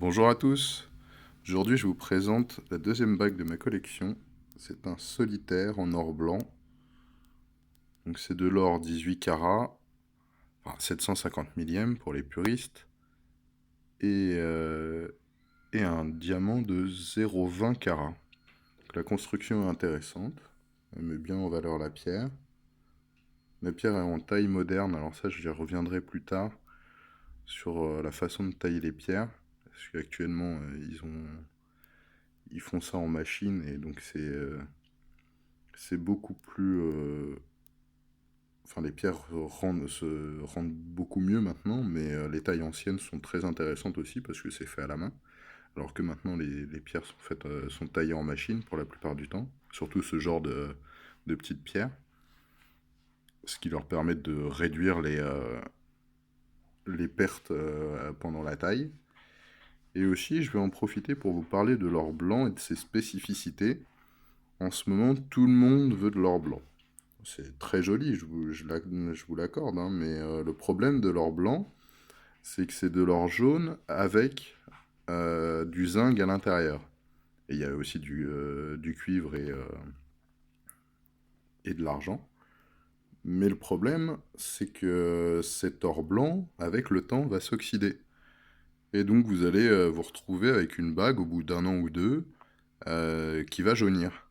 Bonjour à tous, aujourd'hui je vous présente la deuxième bague de ma collection. C'est un solitaire en or blanc, donc c'est de l'or 18 carats, enfin 750 millième pour les puristes, et, euh, et un diamant de 0,20 carats. Donc la construction est intéressante, elle met bien en valeur la pierre. La pierre est en taille moderne, alors ça j'y reviendrai plus tard sur la façon de tailler les pierres, parce qu'actuellement ils font ça en machine et donc c'est beaucoup plus. Enfin, les pierres se rendent beaucoup mieux maintenant, mais les tailles anciennes sont très intéressantes aussi parce que c'est fait à la main. Alors que maintenant, les pierres sont taillées en machine pour la plupart du temps. Surtout ce genre de petites pierres. Ce qui leur permet de réduire les pertes pendant la taille. Et aussi, je vais en profiter pour vous parler de l'or blanc et de ses spécificités. En ce moment, tout le monde veut de l'or blanc. C'est très joli, je vous l'accorde, hein, mais le problème de l'or blanc, c'est que c'est de l'or jaune avec du zinc à l'intérieur. Et il y a aussi du cuivre et de l'argent. Mais le problème, c'est que cet or blanc, avec le temps, va s'oxyder. Et donc vous allez vous retrouver avec une bague au bout d'un an ou deux qui va jaunir.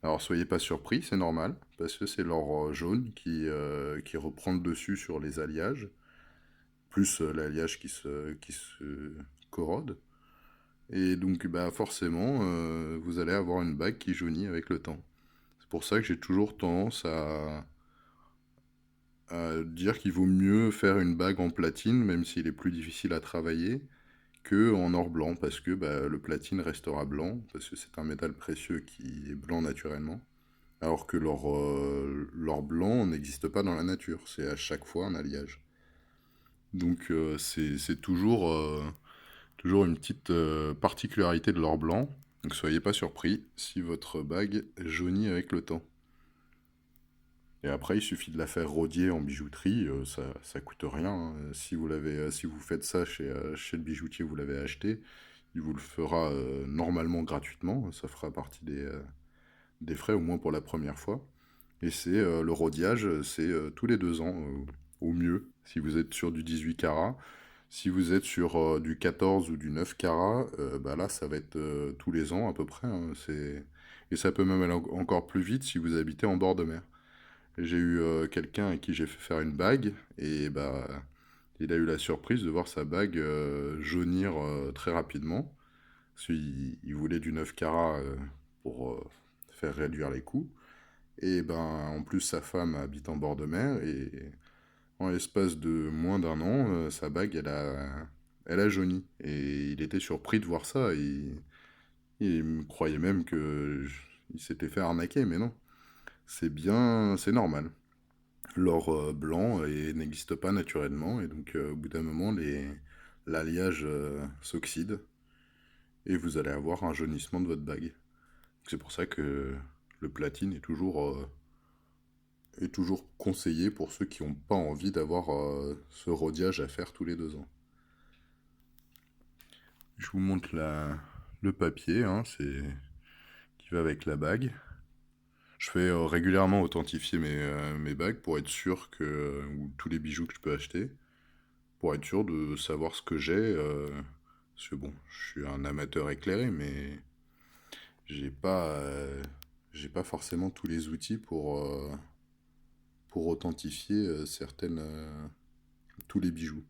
Alors soyez pas surpris, c'est normal, parce que c'est l'or jaune qui reprend le dessus sur les alliages, plus l'alliage qui se corrode. Et donc bah forcément, vous allez avoir une bague qui jaunit avec le temps. C'est pour ça que j'ai toujours tendance à dire qu'il vaut mieux faire une bague en platine, même s'il est plus difficile à travailler, que en or blanc, parce que bah, le platine restera blanc, parce que c'est un métal précieux qui est blanc naturellement. Alors que l'or blanc n'existe pas dans la nature, c'est à chaque fois un alliage. Donc c'est toujours une petite particularité de l'or blanc. Donc soyez pas surpris si votre bague jaunit avec le temps. Et après, il suffit de la faire rodier en bijouterie, ça coûte rien, hein. Si vous faites ça chez le bijoutier, vous l'avez acheté, il vous le fera normalement gratuitement, ça fera partie des frais, au moins pour la première fois. Et c'est le rodiage, c'est tous les 2 ans, au mieux, si vous êtes sur du 18 carats. Si vous êtes sur du 14 ou du 9 carats, bah là, ça va être tous les ans à peu près, hein. Et ça peut même aller encore plus vite si vous habitez en bord de mer. J'ai eu quelqu'un à qui j'ai fait faire une bague, et bah, il a eu la surprise de voir sa bague jaunir très rapidement. Parce qu'il voulait du 9 carats pour faire réduire les coûts. Et ben, en plus, sa femme habite en bord de mer, et en l'espace de moins d'un an, sa bague, elle a jauni. Et il était surpris de voir ça, et il me croyait même il s'était fait arnaquer, mais non. C'est normal. L'or blanc n'existe pas naturellement, et donc au bout d'un moment, l'alliage s'oxyde, et vous allez avoir un jaunissement de votre bague. C'est pour ça que le platine est toujours conseillé pour ceux qui n'ont pas envie d'avoir ce rodiage à faire tous les 2 ans. Je vous montre le papier, hein, qui va avec la bague. Je fais régulièrement authentifier mes bagues pour être sûr ou tous les bijoux que je peux acheter, pour être sûr de savoir ce que j'ai. Parce que bon, je suis un amateur éclairé, mais j'ai pas, euh, j'ai pas forcément tous les outils pour authentifier tous les bijoux.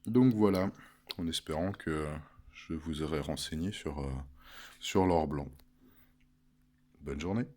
Donc voilà, en espérant que je vous aurai renseigné sur l'or blanc. Bonne journée.